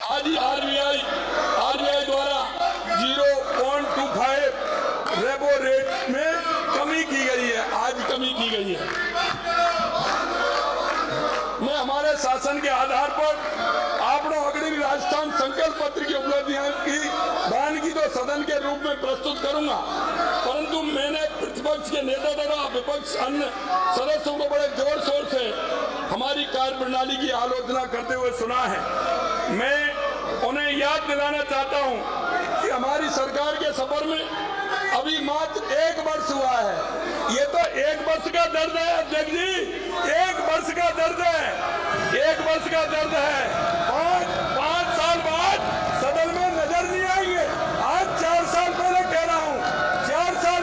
आज ही आरबीआई द्वारा 0.25 repo rate में कमी की गई है। आज कमी की गई है। मैं हमारे शासन के आधार पर आपको अग्रणी राजस्थान संकल्प पत्र की उपलब्धियां की बयान की तो सदन के रूप में प्रस्तुत करूंगा, परंतु मैंने प्रतिपक्ष के नेता तथा विपक्ष अन्य सदस्यों को बड़े जोर शोर से हमारी कार्यप्रणाली की आलोचना करते हुए सुना है। मैं उन्हें याद दिलाना चाहता हूं कि हमारी सरकार के सफर में अभी मात्र 1 वर्ष हुआ है। ये तो 1 वर्ष का दर्द है अध्यक्ष जी, 1 वर्ष का दर्द है, 1 वर्ष का दर्द है। 5 साल बाद सदन में नजर नहीं आएंगे। आज 4 साल पहले कह रहा हूँ, 4 साल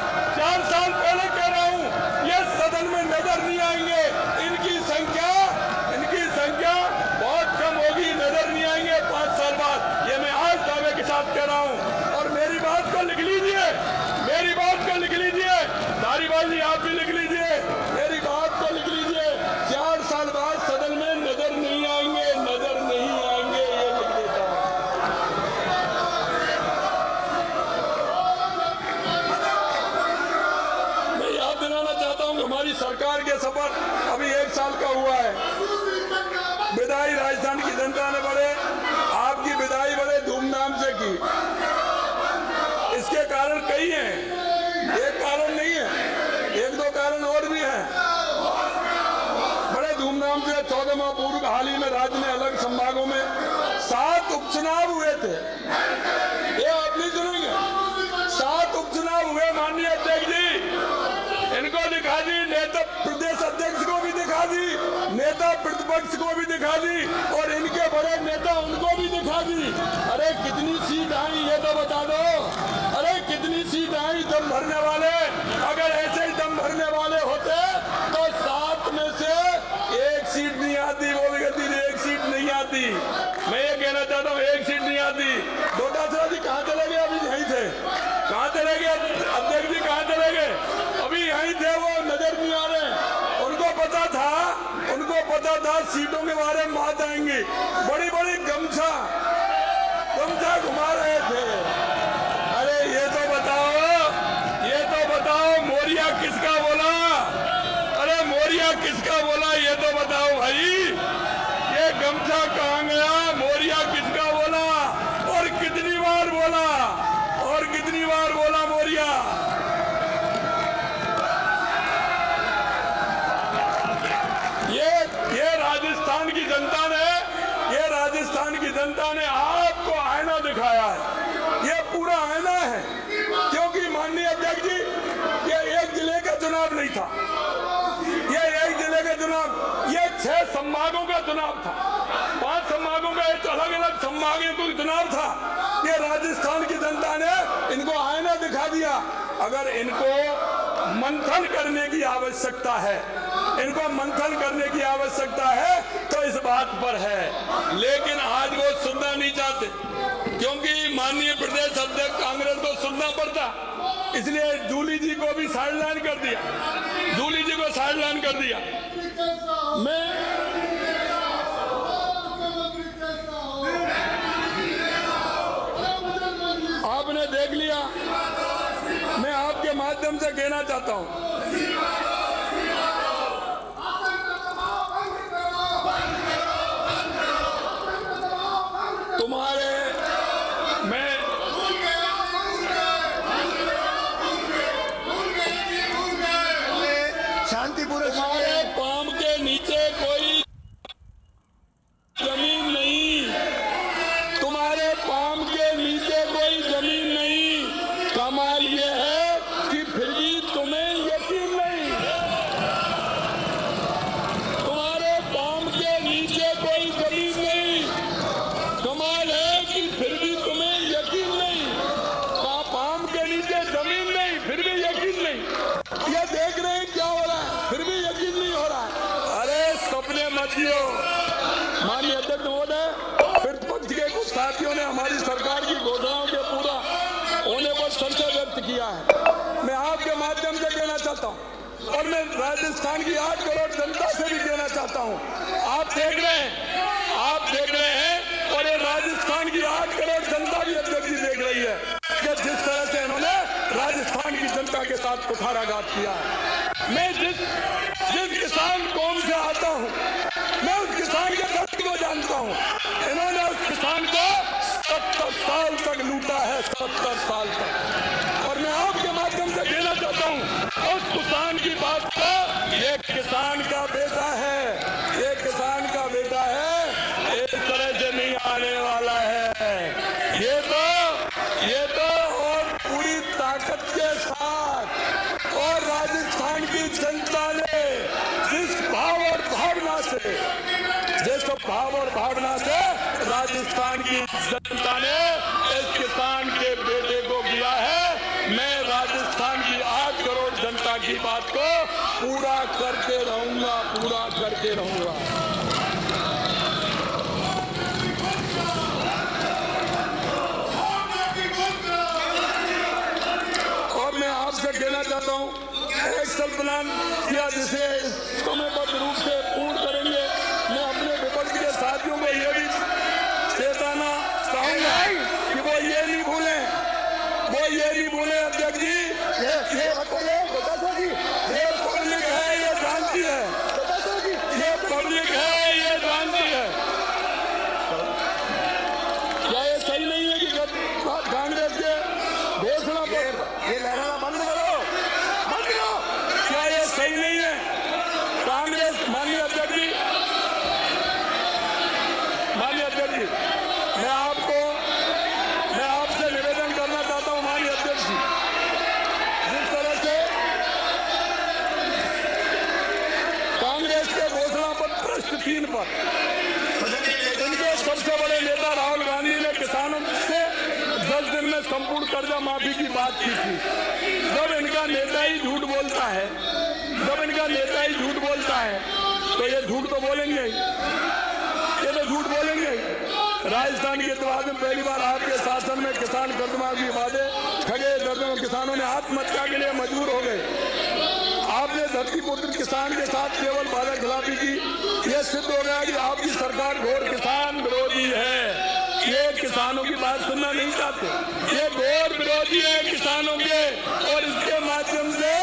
पहले कह रहा हूँ, ये सदन में नजर नहीं आएंगे। इनकी संख्या बहुत कम होगी, नजर नहीं आएंगे 5 साल बाद। ये मैं आज दावे के साथ कह रहा हूँ। और मेरी बात को लिख लीजिए, मेरी बात को लिख लीजिए, धारीवाल जी आप भी लिख लीजिए, मेरी बात को लिख लीजिए। 4 साल बाद सदन में नजर नहीं आएंगे, नजर नहीं आएंगे, ये लिख देता हूं। मैं याद दिलाना चाहता हूं कि हमारी सरकार के सफर अभी 1 साल का हुआ है। विदाई राजस्थान की जनता ने आपकी विदाई बड़े धूमधाम से की। इसके कारण कई हैं, एक कारण नहीं है, 1-2 कारण और भी हैं। बड़े धूमधाम से 14 माह पूर्व हाल ही में राज्य में अलग संभागों में 7 उपचुनाव हुए थे। ये आप नहीं सुनेंगे, 7 उपचुनाव हुए माननीय अध्यक्ष जी। इनको दिखा दी, नेता प्रदेश अध्यक्ष को भी दिखा दी, नेता प्रतिपक्ष को भी दिखा दी, और इनके बड़े नेता उनको भी दिखा दी। अरे कितनी सीट आई ये तो बता दो। अरे कितनी सीट आई दम भरने वाले? अगर ऐसे ही दम भरने वाले होते तो 7 में से 1 सीट नहीं आती। वो भी कहती थी 1 सीट नहीं आती। मैं ये कहना चाहता हूँ 1 सीट नहीं आती। डोटासरा जी कहाँ चले गए? अभी यहीं थे। कहाँ चले गए अध्यक्ष जी? कहाँ चले गए? अभी यहीं थे, वो नजर नहीं आ रहे। उनको पता था सीटों के बारे में बात आएंगी। बड़ी बड़ी गमछा घुमा रहे थे। अरे ये तो बताओ मोरिया किसका बोला? अरे मोरिया किसका बोला ये तो बताओ भाई। ये गमछा कहाँ गया? मोरिया किसका बोला और कितनी बार बोला? मोरिया? ये राजस्थान की जनता ने आपको आईना दिखाया है। ये पूरा आईना है, क्योंकि माननीय अध्यक्ष जी ये 1 जिले का चुनाव नहीं था, ये 1 जिले का चुनाव, ये 6 संभागों का चुनाव था। 5 संभागों का एक अलग-अलग संभागों का चुनाव था। ये राजस्थान की जनता ने इनको आईना दिखा दिया। अगर इनको मंथन करने की आवश्यकता है, तो इस बात पर है। लेकिन आज वो सुनना नहीं चाहते, क्योंकि माननीय प्रदेश अध्यक्ष कांग्रेस को सुनना पड़ता, इसलिए जूली जी को भी साइडलाइन कर दिया। मैं आपने देख लिया, मैं आपके माध्यम से कहना चाहता हूं, तुम्हारे पांव के नीचे कोई जमीन नहीं, तुम्हारे पांव के नीचे कोई जमीन नहीं। कमाल ये है कि फिर भी तुम्हें यकीन नहीं। तुम्हारे पांव के नीचे कोई जमीन नहीं, कमाल है कि फिर भी तुम्हें यकीन नहीं। पांव के नीचे जमीन नहीं, फिर भी यकीन नहीं। ये देख रहे हैं क्या हो रहा है, फिर भी यकीन नहीं हो रहा है। अरे सपने मत जियो। माननीय अध्यक्ष महोदय, प्रतिपक्ष के कुछ साथियों ने हमारी सरकार की घोषणाओं के पूरा होने पर संशय व्यक्त किया है। मैं आपके माध्यम से कहना चाहता हूं, और मैं राजस्थान की 8 करोड़ जनता से भी कहना चाहता हूं, आप देख रहे हैं और ये राजस्थान रही है कि जिस तरह से इन्होंने राजस्थान की जनता के साथ कुठाराघात किया है। मैं जिस किसान कौम से आता हूँ, मैं उस किसान के दर्द को जानता हूँ। इन्होंने उस किसान को 70 साल तक लूटा है, 70 साल तक। और मैं आपके माध्यम से कहना चाहता हूँ उस किसान की बात को, ये किसान का बेटा है, ये किसान का बेटा है, इस तरह से नहीं आने वाला है। ये तो और पूरी ताकत के साथ और राजस्थान की जनता ने जिस भाव और भावना से राजस्थान की जनता ने इस किसान के बेटे को किया है, मैं राजस्थान की 8 करोड़ जनता की बात को पूरा करते रहूंगा, पूरा करते रहूंगा। और मैं आपसे कहना चाहता हूं, एक्शन प्लान किया जिसे समयबद्ध रूप से पूर्ण करेंगे। मैं अपने विपक्ष के साथियों को यह भी चेताना चाहूंगा कि वो ये नहीं भूलें अध्यक्ष जी, ये पब्लिक है, ये जानती है, ये पब्लिक है, ये जानती है। क्या ये सही नहीं है कि कांग्रेस के घोषणा पर ये लहराना बंद करो? क्या ये सही नहीं है? कांग्रेस, माननीय अध्यक्ष जी, मैं आपसे निवेदन करना चाहता हूं, माननीय अध्यक्ष जी, जिस तरह से कांग्रेस के घोषणा पत्र पृष्ठ 3 पर इनके सबसे बड़े नेता राहुल गांधी ने किसानों से 10 दिन में संपूर्ण कर्जा माफी की बात की थी। जब इनका नेता ही झूठ बोलता है, तो ये झूठ तो बोलेंगे ही, राजस्थान के इतिहास में पहली बार आपके शासन में किसान कर्जमाफी वादे ठगे, दर्जनों किसानों ने आत्महत्या के लिए मजबूर हो गए। आपने धरतीपुत्र किसान के साथ केवल वादा खिलाफी की, यह सिद्ध हो गया कि आपकी सरकार घोर किसान विरोधी है। ये किसानों की बात सुनना नहीं चाहते, ये घोर विरोधी है किसानों के। और इसके माध्यम से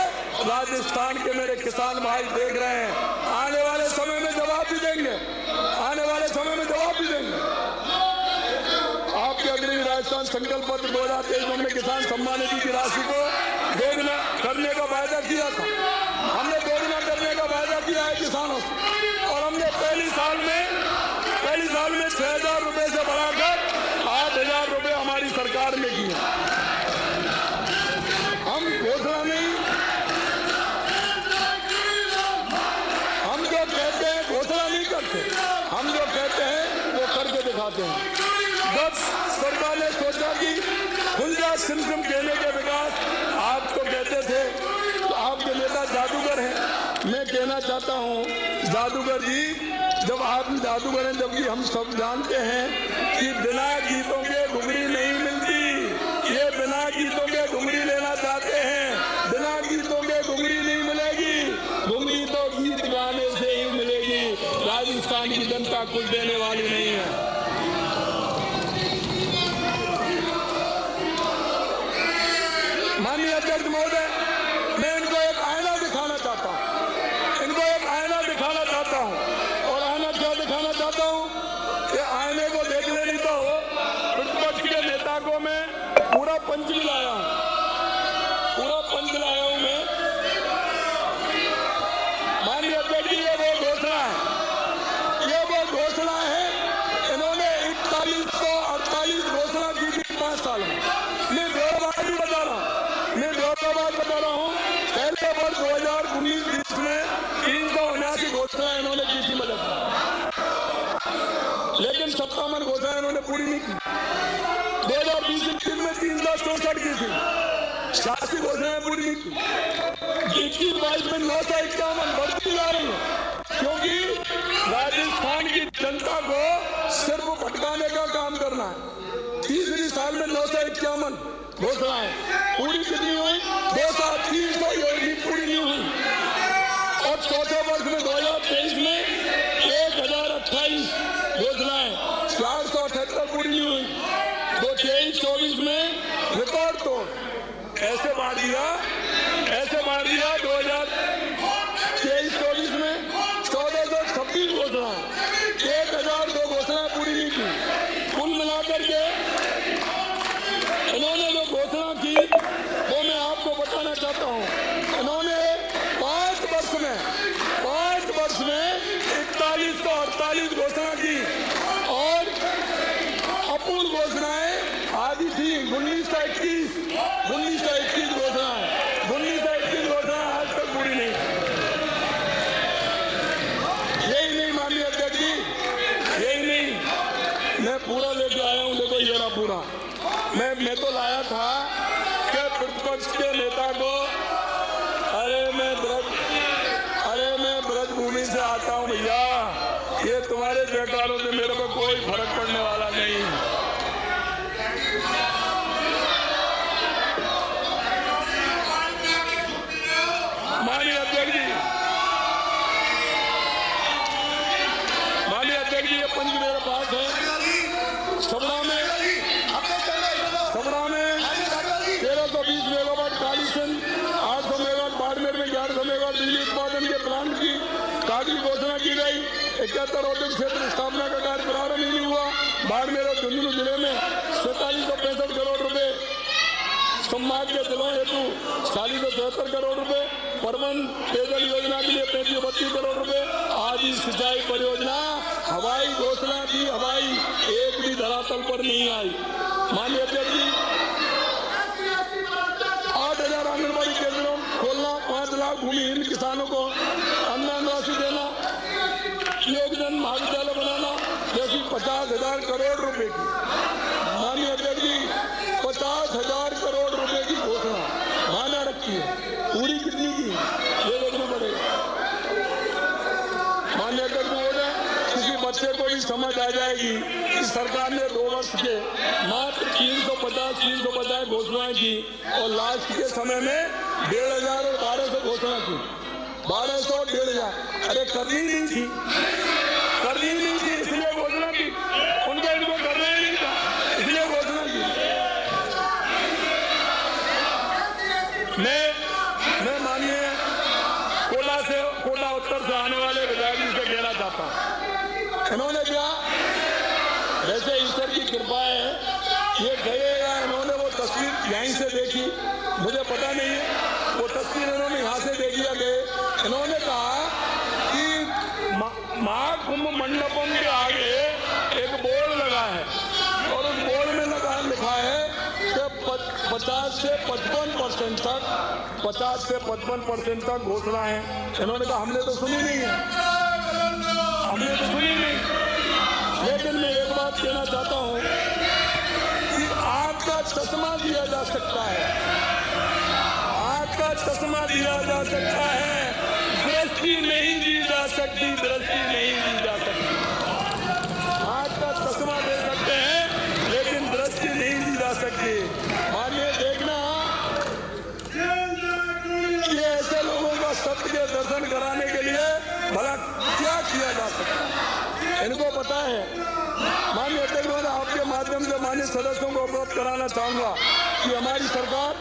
राजस्थान के मेरे किसान भाई देख रहे हैं, आने वाले समय में जवाब भी देंगे, आपके अग्रणी राजस्थान संकल्प पत्र 2023 में किसान सम्मान निधि की राशि को दोगुना करने का वायदा किया था। हमने दोगुना करने का वायदा किया है किसानों से, और हमने पहली साल में 6,000 रुपए से बढ़ाकर 8,000 रुपए हमारी सरकार ने किए। हम घोषणा नहीं, हम जो कहते हैं घोषणा नहीं करते, हम जो कहते हैं वो करके दिखाते हैं। जब सरकार ने सोचा कि खुलजा सिमसिम कहने के विकास, आप तो कहते थे तो आपके नेता जादूगर हैं। मैं कहना चाहता हूं, जादूगर जी, जब आप जादूगर हैं, जबकि हम सब जानते हैं कि बिना गीतों के घुंघरी नहीं मिलती। ये बिना गीतों के घुंघरी लेना चाहते हैं, बिना गीतों के घुंघरी नहीं मिलेगी। घुंघरी तो गीत गाने से ही मिलेगी। राजस्थान की जनता कुछ देने वाली नहीं है। माननीय अध्यक्ष महोदय, मैं इनको एक आईना दिखाना चाहता हूँ, और आईना क्या दिखाना चाहता हूँ, ये आईने को देखने नहीं तो प्रतिपक्ष के नेता को मैं पूरा पंच लाया हूँ, मैं। माननीय अध्यक्ष जी, ये वो घोषणा है, इन्होंने 4148 घोषणा की थी 5 साल में। मैं ब्यौराबाद बता रहा हूँ, पहले वर्ष 2019-20 में 379 घोषणा इन्होंने की थी मदद, लेकिन 57 घोषणा इन्होंने पूरी नहीं की। 2020-21 में 364 की थी, 86 घोषणाएं पूरी नहीं की। 21-22 में 951 बढ़ती जा रही है, क्योंकि राजस्थान की जनता को सिर्फ भटकाने का काम करना है। तीसरी साल में 951 घोषणाएं पूरी कितनी हुई? 300 योजना पूरी नहीं हुई। और चौथे वर्ष में 2023 में 1028 घोषणाएं, 478 पूरी नहीं हुई। 23-24 में ऐसे बांट दिया 2023-24 में 1426 घोषणा, 1002 घोषणाएं पूरी नहीं की। कुल मिलाकर के इन्होंने जो घोषणा की वो मैं आपको बताना चाहता हूँ। इन्होंने 5 वर्ष में 4148 घोषणा की और अपूर्ण घोषणाएं आदि थी 1921 घोषणाएं, 1921 घोषणाएं आज तक पूरी नहीं। यही नहीं माननीय अध्यक्ष जी, यही नहीं, मैं पूरा लेके आया हूँ। देखो ये रहा पूरा, मैं तो लाया था कि प्रतिपक्ष के नेता को अरे मैं ब्रजभूमि से आता हूँ भैया, ये तुम्हारे जयकारों से मेरे को कोई फर्क पड़ने वाला नहीं। माननीय अध्यक्ष जी ये पंच मेरे पास है। छबड़ा में 1320 मेगावाट कालीसिंध, 800 मेगावाट बाड़मेर में 1100 मेगावाट बिजली उत्पादन के प्लांट की कागजी घोषणा की गई। 71 औद्योगिक क्षेत्र स्थापना का कार्य प्रारंभ ही नहीं हुआ। बाड़मेर और झुंझुनू जिले में 4765 करोड़ रुपए, सम्मान के दिलों हेतु 4073 करोड़ रुपए, परमन पेयजल योजना के लिए 3532 करोड़ रुपए आदि सिंचाई परियोजना हवाई घोषणा की, हवाई एक भी धरातल पर नहीं आई। माननीय अध्यक्ष जी 8000 आंगनबाड़ी केंद्रों खोलना, 5 लाख भूमिहीन किसानों को अनुदान राशि देना, योगदान महाविद्यालय बनाना जैसी 50,000 करोड़ रुपए की, माननीय अध्यक्ष जी 50,000 करोड़ रुपए की घोषणा माना रखी है। पूरी कितनी की ये देखना पड़ेगा। माननीय अध्यक्ष महोदय, किसी बच्चे को भी समझ आ जाएगी कि सरकार ने 2 वर्ष के मात्र 350 घोषणाएं की और लास्ट के समय में 1,500 और 1,200 घोषणा की। 1,200 और 1,500 अरे करनी नहीं थी इसलिए घोषणा की, इनको करना ही नहीं था इसलिए घोषणा की। मैं माननीय कोटा उत्तर से आने वाले विधायक जी से कहना चाहता हूँ, इन्होंने क्या वैसे ईश्वर की कृपा है ये गए या इन्होंने वो तस्वीर यहीं से देखी, मुझे पता नहीं है वो तस्वीर इन्होंने यहाँ से देखी या गए। इन्होंने कहा कि महाकुंभ मंडपम के आगे एक बोर्ड लगा है और उस बोर्ड में लिखा है कि 50 से 55% तक घोषणा है। इन्होंने कहा हमने तो सुनी नहीं। लेकिन मैं एक बात कहना चाहता हूँ कि आँख का चश्मा दिया जा सकता है, दृष्टि नहीं दी जा सकती। आँख का चश्मा दे सकते हैं लेकिन दृष्टि नहीं दी जा सकती। मानिए देखना ये ऐसे लोगों का सत्य के दर्शन कराने के लिए भला क्या किया जा सकता है, इनको पता है। माननीय अध्यक्ष महोदय, आपके माध्यम से माननीय सदस्यों को अवगत कराना चाहूंगा कि हमारी सरकार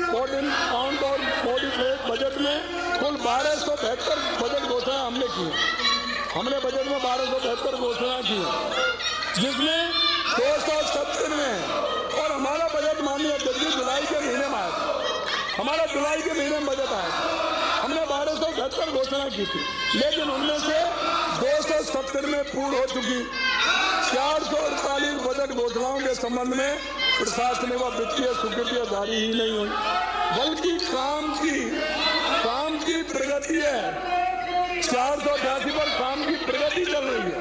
काउंट और मॉडिफाइड बजट में कुल 1272 बजट घोषणा हमने की। हमने बजट में 1272 घोषणा की, जिसमें 270 में और हमारा बजट माननीय अध्यक्ष जुलाई के महीने में आया था। हमारा जुलाई के महीने में बजट आया था, हमने 1272 घोषणा की थी, लेकिन उनमें से 270 में पूर्ण हो चुकी। 448 बजट घोषणाओं के संबंध में प्रशासनिक व वित्तीय स्वीकृति जारी ही नहीं हुई, बल्कि काम की प्रगति है। 488 पर काम की प्रगति चल रही है।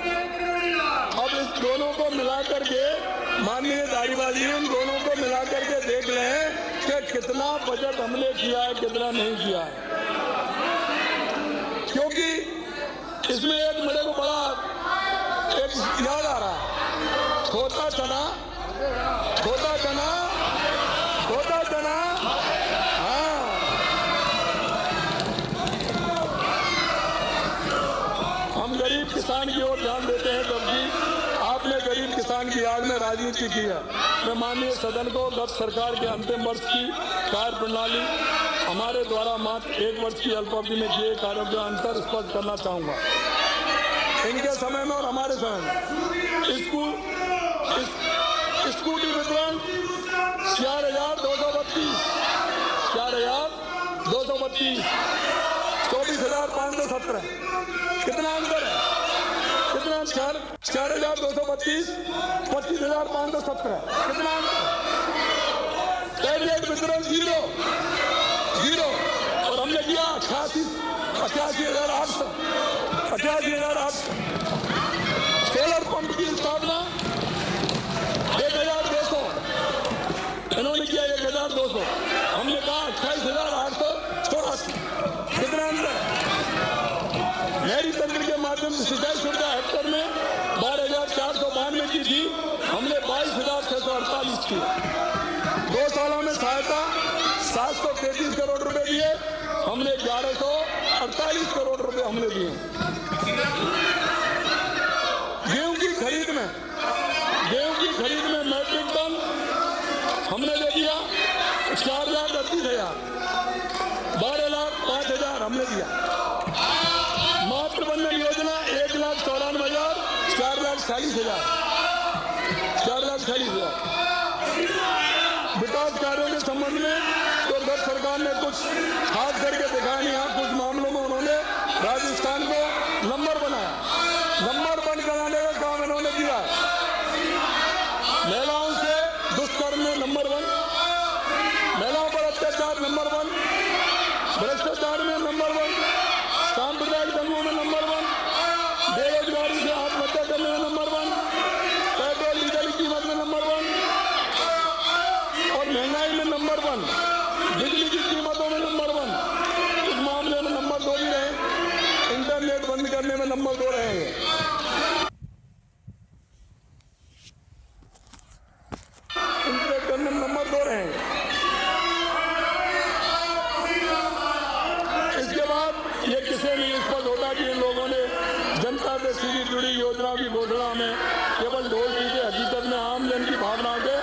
अब इस दोनों को मिलाकर के माननीय धारीवाली उन दोनों को मिलाकर के देख रहे हैं कि कितना बजट हमने किया है, कितना नहीं किया है। क्योंकि इसमें एक मेरे को बड़ा एक याद आ रहा है, खोता चना हाँ, हम गरीब किसान की ओर ध्यान देते हैं, जबकि आपने गरीब किसान की याद में राजनीति की है। मैं माननीय सदन को गत सरकार के अंतिम वर्ष की कार्य प्रणाली हमारे द्वारा मात्र 1 वर्ष की अल्पावधि में किए कार्यों के अंतर स्पष्ट करना चाहूँगा। इनके समय में और हमारे समय में स्कूटी वितरण 4,232, 24,517। कितना अंतर है? कितना? 4,232, 25,517। कितना अंतर? टैबलेट वितरण 0 और हमने किया 88,800। सोलर पंप की स्थापना 1,200, इन्होंने किया 1,200। हमने कहा 28,884। कितना अंतर? नहरी तंत्र के माध्यम से सिंचाई सुविधा हेक्टर में 12,492 की थी, हमने 22,648 की। 2 सालों में सहायता 733 करोड़ रुपए दिए, हमने 1,148 करोड़ रुपए हमने दिए। गेहूं की खरीद में मैट्रिक टन हमने दे दिया 4,38,000, 12,05,000 हमने दिया। मातृवंदन योजना 1,94,000, 4,40,000। विकास कार्यों के संबंध में तो गत सरकार ने कुछ खास करके दिखाया नहीं। यहाँ कुछ मामलों में उन्होंने राजस्थान को नंबर बनाया, नंबर 1 कराने का काम इन्होंने किया। महिलाओं से दुष्कर्म में नंबर 1, महिलाओं पर अत्याचार नंबर 1, भ्रष्टाचार में नंबर 1, सांप्रदायिक दंगों में नंबर 1, बेरोजगारी से आत्महत्या करने में नंबर 1, पेट्रोल डीजल की कीमत में नंबर 1 और महंगाई में नंबर 1, बिजली की कीमतों में नंबर 1। इस मामले में नंबर 2 भी रहे, इंटरनेट बंद करने में नंबर 2 रहेंगे। इंटरनेट करने में नंबर 2 रहेंगे। इसके बाद ये किसे नहीं स्पष्ट होता कि इन लोगों ने जनता से सीधी जुड़ी योजनाओं की घोषणा में केवल ढोल पीटे, हकीकत में आम जन की भावनाओं के